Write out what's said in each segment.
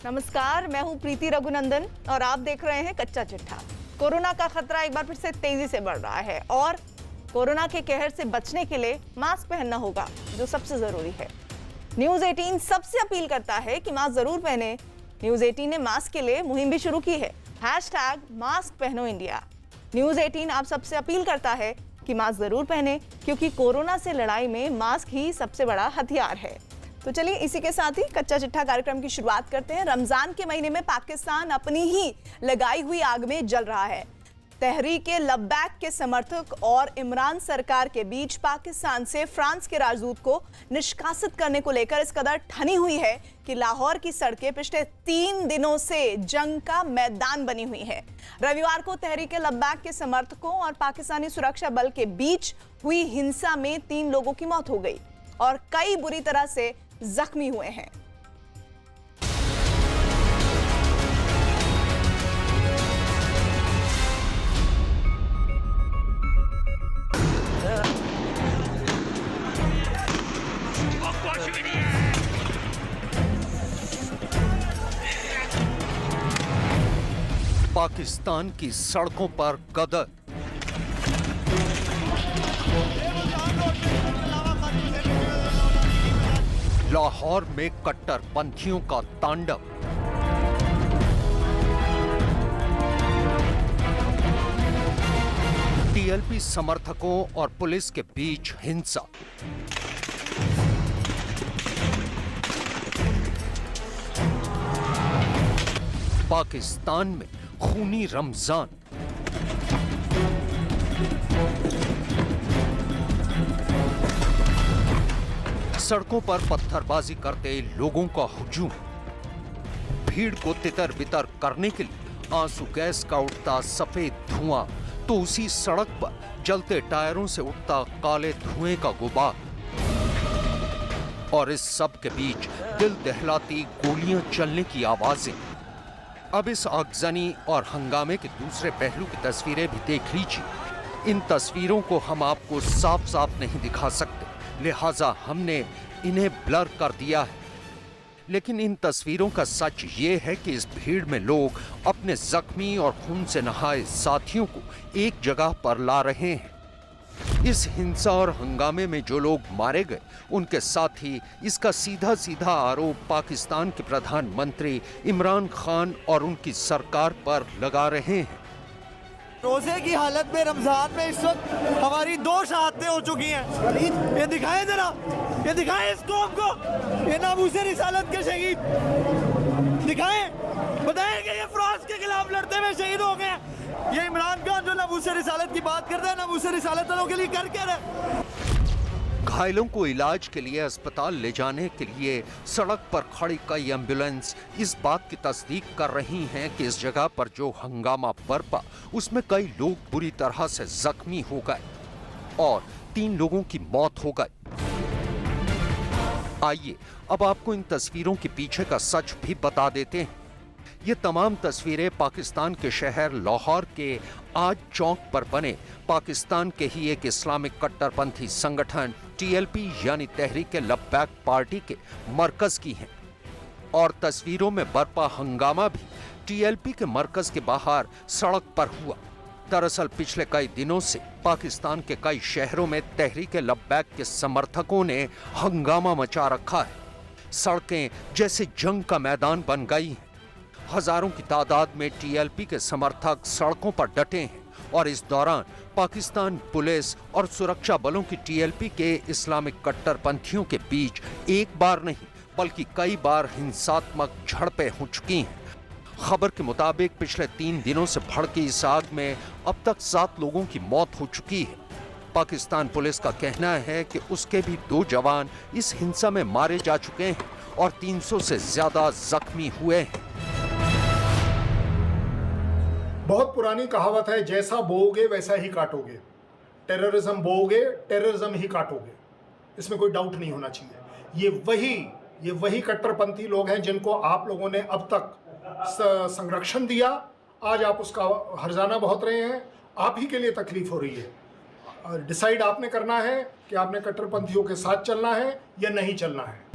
नमस्कार, मैं हूं प्रीति रघुनंदन और आप देख रहे हैं कच्चा चिट्ठा। कोरोना का खतरा एक बार फिर से तेजी से बढ़ रहा है और कोरोना के कहर से बचने के लिए मास्क पहनना होगा, जो सबसे जरूरी है। न्यूज 18 सबसे अपील करता है कि मास्क जरूर पहने। न्यूज 18 ने मास्क के लिए मुहिम भी शुरू की है, #मास्क पहनो इंडिया। न्यूज 18 आप सबसे अपील करता है कि मास्क जरूर पहने, क्योंकि कोरोना से लड़ाई में मास्क ही सबसे बड़ा हथियार है। तो चलिए इसी के साथ ही कच्चा चिट्ठा कार्यक्रम की शुरुआत करते हैं। रमजान के महीने में पाकिस्तान अपनी ही लगाई हुई आग में जल रहा है। तहरीके लब्बैक के समर्थक और इमरान सरकार के बीच पाकिस्तान से फ्रांस के राजदूत को निष्कासित करने को लेकर इस कदर ठनी हुई है कि लाहौर की सड़कें पिछले 3 दिनों से जंग का मैदान बनी हुई है। रविवार को तहरीके लब्बैक के समर्थकों और पाकिस्तानी सुरक्षा बल के बीच हुई हिंसा में 3 लोगों की मौत हो गई और कई बुरी तरह से जख्मी हुए हैं। पाकिस्तान की सड़कों पर गदर। लाहौर में कट्टरपंथियों का तांडव। टीएलपी समर्थकों और पुलिस के बीच हिंसा। पाकिस्तान में खूनी रमजान। सड़कों पर पत्थरबाजी करते लोगों का हुजूम। भीड़ को तितर बितर करने के लिए आंसू गैस का उठता सफेद धुआं, तो उसी सड़क पर जलते टायरों से उठता काले धुएं का गुबार। और इस सब के बीच दिल दहलाती गोलियां चलने की आवाजें। अब इस आगजनी और हंगामे के दूसरे पहलू की तस्वीरें भी देख लीजिए। इन तस्वीरों को हम आपको साफ साफ नहीं दिखा सकते, लिहाजा हमने इन्हें ब्लर कर दिया है। लेकिन इन तस्वीरों का सच ये है कि इस भीड़ में लोग अपने जख्मी और खून से नहाए साथियों को एक जगह पर ला रहे हैं। इस हिंसा और हंगामे में जो लोग मारे गए, उनके साथ ही इसका सीधा सीधा आरोप पाकिस्तान के प्रधानमंत्री इमरान खान और उनकी सरकार पर लगा रहे हैं। रोजे की हालत में रमजान में इस वक्त हमारी 2 शहादतें हो चुकी हैं। ये दिखाएं जरा, ये दिखाएं इस कौम को, ये नाबूसे रिसालत के शहीद दिखाएं, बताएं कि ये फ्रांस के खिलाफ लड़ते हुए शहीद हो गए। ये इमरान खान जो नाबूसे रिसालत की बात करता है, नाबूसे रिसालत वालों के लिए कर क्या रहे। घायलों को इलाज के लिए अस्पताल ले जाने के लिए सड़क पर खड़ी कई एम्बुलेंस इस बात की तस्दीक कर रही हैं कि इस जगह पर जो हंगामा बरपा, उसमें कई लोग बुरी तरह से जख्मी हो गए और 3 लोगों की मौत हो गई। आइए अब आपको इन तस्वीरों के पीछे का सच भी बता देते हैं। ये तमाम तस्वीरें पाकिस्तान के शहर लाहौर के आज चौक पर बने पाकिस्तान के ही एक इस्लामिक कट्टरपंथी संगठन टीएलपी यानी तहरीके लब्बैक पार्टी के मरकज की हैं। और तस्वीरों में बरपा हंगामा भी टीएलपी के मरकज के बाहर सड़क पर हुआ। दरअसल पिछले कई दिनों से पाकिस्तान के कई शहरों में तहरीके लब्बैक के समर्थकों ने हंगामा मचा रखा है। सड़कें जैसे जंग का मैदान बन गई हैं। हजारों की तादाद में टीएलपी के समर्थक सड़कों पर डटे हैं और इस दौरान पाकिस्तान पुलिस और सुरक्षा बलों की टीएलपी के इस्लामिक कट्टरपंथियों के बीच एक बार नहीं बल्कि कई बार हिंसात्मक झड़पें हो चुकी हैं। खबर के मुताबिक पिछले 3 दिनों से भड़की इस आग में अब तक 7 लोगों की मौत हो चुकी है। पाकिस्तान पुलिस का कहना है कि उसके भी 2 जवान इस हिंसा में मारे जा चुके हैं और 300 से ज्यादा जख्मी हुए हैं। बहुत पुरानी कहावत है, जैसा बोओगे वैसा ही काटोगे। टेररिज्म बोओगे, टेररिज्म ही काटोगे, इसमें कोई डाउट नहीं होना चाहिए। ये वही कट्टरपंथी लोग हैं जिनको आप लोगों ने अब तक संरक्षण दिया। आज आप उसका हर्जाना बहुत रहे हैं। आप ही के लिए तकलीफ हो रही है। डिसाइड आपने करना है कि आपने कट्टरपंथियों के साथ चलना है या नहीं चलना है।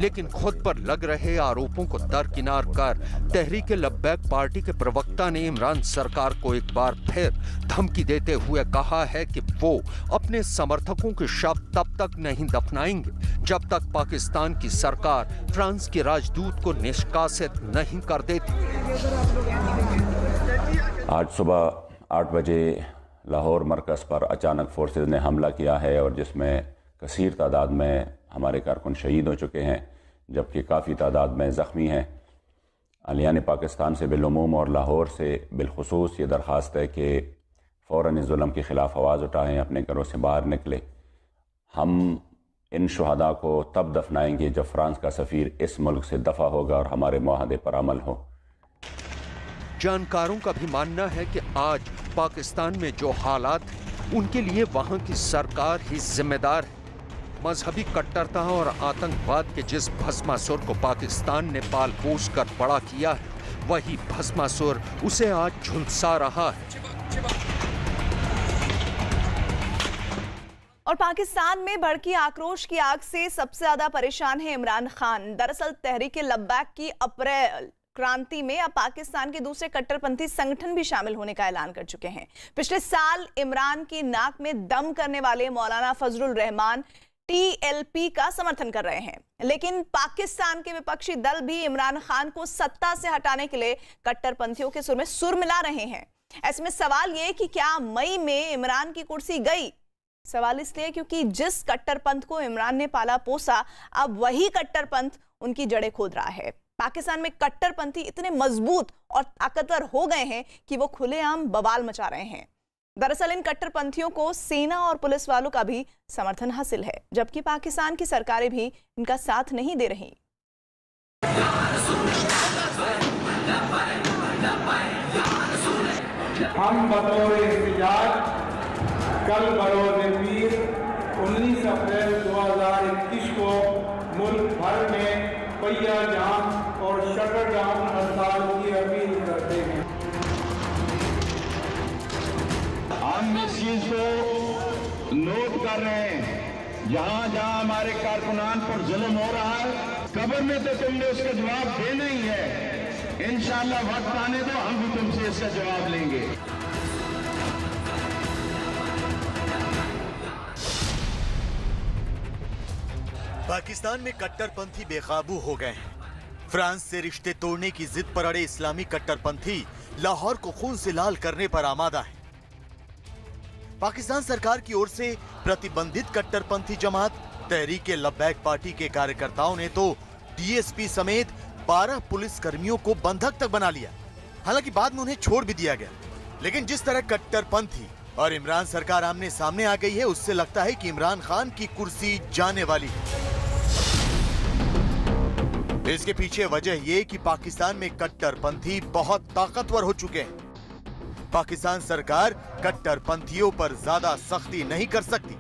लेकिन खुद पर लग रहे आरोपों को दरकिनार कर तहरीक लब्बैक पार्टी के प्रवक्ता ने इमरान सरकार को एक बार फिर धमकी देते हुए कहा है कि वो अपने समर्थकों के शव तब तक नहीं दफनाएंगे जब तक पाकिस्तान की सरकार फ्रांस के राजदूत को निष्कासित नहीं कर देती। आज सुबह 8 बजे लाहौर मरकज़ पर अचानक फोर्सेज ने हमला किया है और जिसमें कसीर तादाद में हमारे कारकुन शहीद हो चुके हैं, जबकि काफ़ी तादाद में ज़ख्मी हैं। अलियान पाकिस्तान से बिलुमूम और लाहौर से बिलखुसूस ये दरख्वास्त है कि फ़ौरन इस जुल्म के ख़िलाफ़ आवाज़ उठाएं, अपने घरों से बाहर निकले। हम इन शुहदा को तब दफनाएंगे जब फ्रांस का सफ़ीर इस मुल्क से दफ़ा होगा और हमारे मुआहदे पर अमल हो। जानकारों का भी मानना है कि आज पाकिस्तान में जो हालात हैं, उनके लिए वहां की सरकार ही जिम्मेदार है। मजहबी कट्टरता और आतंकवाद के जिस भस्मासुर को पाकिस्तान ने पाल पोस कर बड़ा किया है, वही भस्मासुर उसे आज झुलसा रहा है। और पाकिस्तान में भड़की आक्रोश की आग से सबसे ज्यादा परेशान है इमरान खान। दरअसल तहरीक लब्बैक की अप्रैल क्रांति में अब पाकिस्तान के दूसरे कट्टरपंथी संगठन भी शामिल होने का ऐलान कर चुके हैं। पिछले साल इमरान की नाक में दम करने वाले मौलाना फजलुर रहमान TLP का समर्थन कर रहे हैं, लेकिन पाकिस्तान के विपक्षी दल भी इमरान खान को सत्ता से हटाने के लिए कट्टरपंथियों के सुर में सुर मिला रहे हैं। ऐसे में सवाल ये कि क्या मई में इमरान की कुर्सी गई? सवाल इसलिए क्योंकि जिस कट्टरपंथ को इमरान ने पाला पोसा, अब वही कट्टरपंथ उनकी जड़ें खोद रहा है। पाकिस्तान में कट्टरपंथी इतने मजबूत और ताकतवर हो गए हैं कि वो खुलेआम बवाल मचा रहे हैं। दरअसल इन कट्टरपंथियों को सेना और पुलिस वालों का भी समर्थन हासिल है, जबकि पाकिस्तान की सरकारें भी इनका साथ नहीं दे रही। हम बतौर इhtजाज कल बरोज़ पीर 19 अप्रैल 2021 को मुल्क भर में पहिया जाम और शटर डाउन हड़ताल की अपील करते हैं। हम इस चीज को नोट कर रहे हैं, जहां जहां हमारे कारकुनान पर जुल्म हो रहा है, कब्र में तो तुमने उसका जवाब देना ही है। इंशाअल्लाह वक्त आने दो, हम भी तुमसे इसका जवाब लेंगे। पाकिस्तान में कट्टरपंथी बेकाबू हो गए हैं। फ्रांस से रिश्ते तोड़ने की जिद पर अड़े इस्लामी कट्टरपंथी लाहौर को खून से लाल करने पर आमादा है। पाकिस्तान सरकार की ओर से प्रतिबंधित कट्टरपंथी जमात तहरीक लब्बैक पार्टी के कार्यकर्ताओं ने तो DSP समेत 12 पुलिस कर्मियों को बंधक तक बना लिया। हालांकि बाद में उन्हें छोड़ भी दिया गया, लेकिन जिस तरह कट्टरपंथी और इमरान सरकार आमने सामने आ गई है, उससे लगता है कि इमरान खान की कुर्सी जाने वाली है। इसके पीछे वजह यह कि पाकिस्तान में कट्टरपंथी बहुत ताकतवर हो चुके हैं। पाकिस्तान सरकार कट्टरपंथियों पर ज्यादा सख्ती नहीं कर सकती।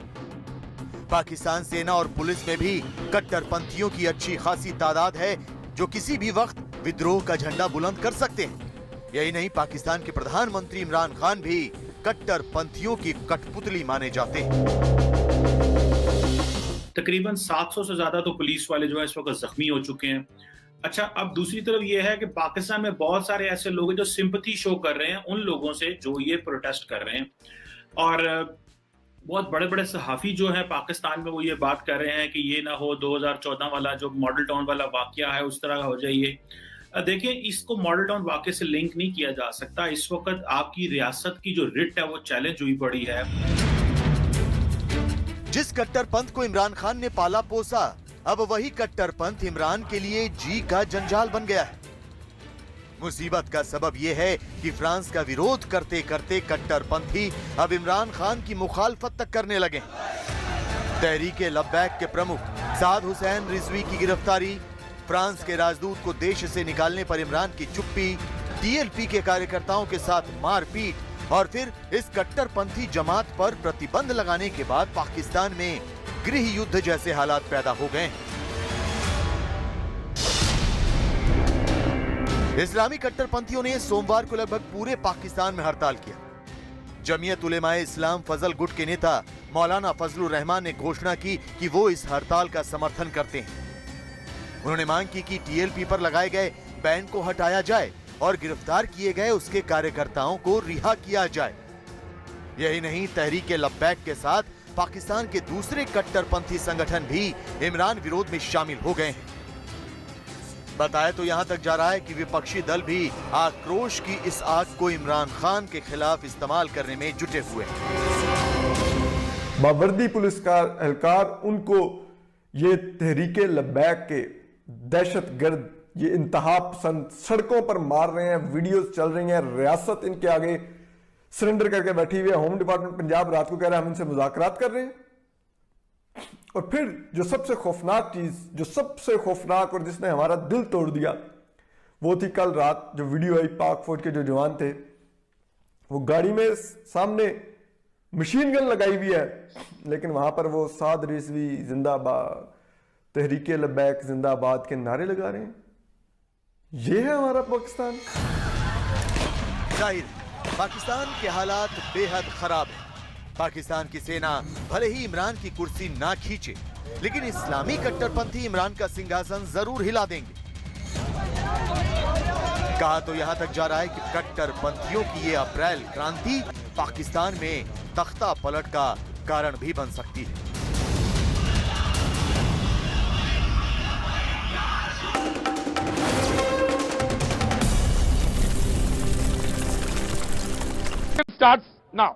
पाकिस्तान सेना और पुलिस में भी कट्टरपंथियों की अच्छी खासी तादाद है, जो किसी भी वक्त विद्रोह का झंडा बुलंद कर सकते हैं। यही नहीं, पाकिस्तान के प्रधानमंत्री इमरान खान भी कट्टरपंथियों की कठपुतली माने जाते हैं। तकरीबन 700 से ज्यादा तो पुलिस वाले जो है इस वक्त जख्मी हो चुके हैं। अच्छा, अब दूसरी तरफ ये है कि पाकिस्तान में बहुत सारे ऐसे लोग हैं जो सिंपैथी शो कर रहे हैं उन लोगों से जो ये प्रोटेस्ट कर रहे हैं, और बहुत बड़े बड़े सहाफ़ी जो है पाकिस्तान में वो ये बात कर रहे हैं कि ये ना हो 2014 वाला जो मॉडल टाउन वाला वाकया है उस तरह हो जाइए। देखिए, इसको मॉडल टाउन वाकये से लिंक नहीं किया जा सकता। इस वक्त आपकी रियासत की जो रिट है वो चैलेंज हुई पड़ी है। जिस कट्टरपंथ को इमरान खान ने पाला पोसा, अब वही कट्टरपंथ इमरान के लिए जी का जंजाल बन गया है। मुसीबत का सबब यह है कि फ्रांस का विरोध करते करते कट्टरपंथी अब इमरान खान की मुखालफत तक करने लगे। तहरीक लब्बैक के प्रमुख साद हुसैन रिजवी की गिरफ्तारी, फ्रांस के राजदूत को देश से निकालने पर इमरान की चुप्पी, TLP के कार्यकर्ताओं के साथ मारपीट और फिर इस कट्टरपंथी जमात पर प्रतिबंध लगाने के बाद पाकिस्तान में गृह युद्ध जैसे हालात पैदा हो गए। इस्लामी कट्टरपंथियों ने सोमवार को लगभग पूरे पाकिस्तान में हड़ताल किया। जमीयत उलेमाए इस्लाम फजल गुट के नेता मौलाना फजलुर रहमान ने घोषणा की कि वो इस हड़ताल का समर्थन करते हैं। उन्होंने मांग की कि टीएलपी पर लगाए गए बैन को हटाया जाए और गिरफ्तार किए गए उसके कार्यकर्ताओं को रिहा किया जाए। यही नहीं, तहरीक लब्बैक के साथ पाकिस्तान के दूसरे कट्टरपंथी संगठन भी इमरान विरोध में शामिल हो गए हैं। बताया तो यहां तक जा रहा है कि विपक्षी दल भी आक्रोश की इस आग को इमरान खान के खिलाफ इस्तेमाल करने में जुटे हुए हैं। बावर्दी पुलिस का एहलकार उनको ये तहरीक लब्बैक के दहशतगर्द, ये इंतहा पसंद सड़कों पर मार रहे हैं, वीडियोस चल रही हैं, रियासत इनके आगे सरेंडर करके बैठी हुई है। होम डिपार्टमेंट पंजाब रात को कह रहा है हम इनसे मुज़ाकरात कर रहे हैं। और फिर जो सबसे खौफनाक चीज, जो सबसे खौफनाक और जिसने हमारा दिल तोड़ दिया, वो थी कल रात जो वीडियो आई। पाक फौज के जो जवान थे वो गाड़ी में सामने मशीन गन लगाई हुई है, लेकिन वहां पर वो साद रिजवी जिंदाबाद, तहरीक लब्बैक जिंदाबाद के नारे लगा रहे हैं। ये है हमारा पाकिस्तान। जाहिर पाकिस्तान के हालात बेहद खराब है। पाकिस्तान की सेना भले ही इमरान की कुर्सी ना खींचे, लेकिन इस्लामी कट्टरपंथी इमरान का सिंहासन जरूर हिला देंगे। कहा तो यहां तक जा रहा है कि कट्टरपंथियों की ये अप्रैल क्रांति पाकिस्तान में तख्ता पलट का कारण भी बन सकती है। Starts now.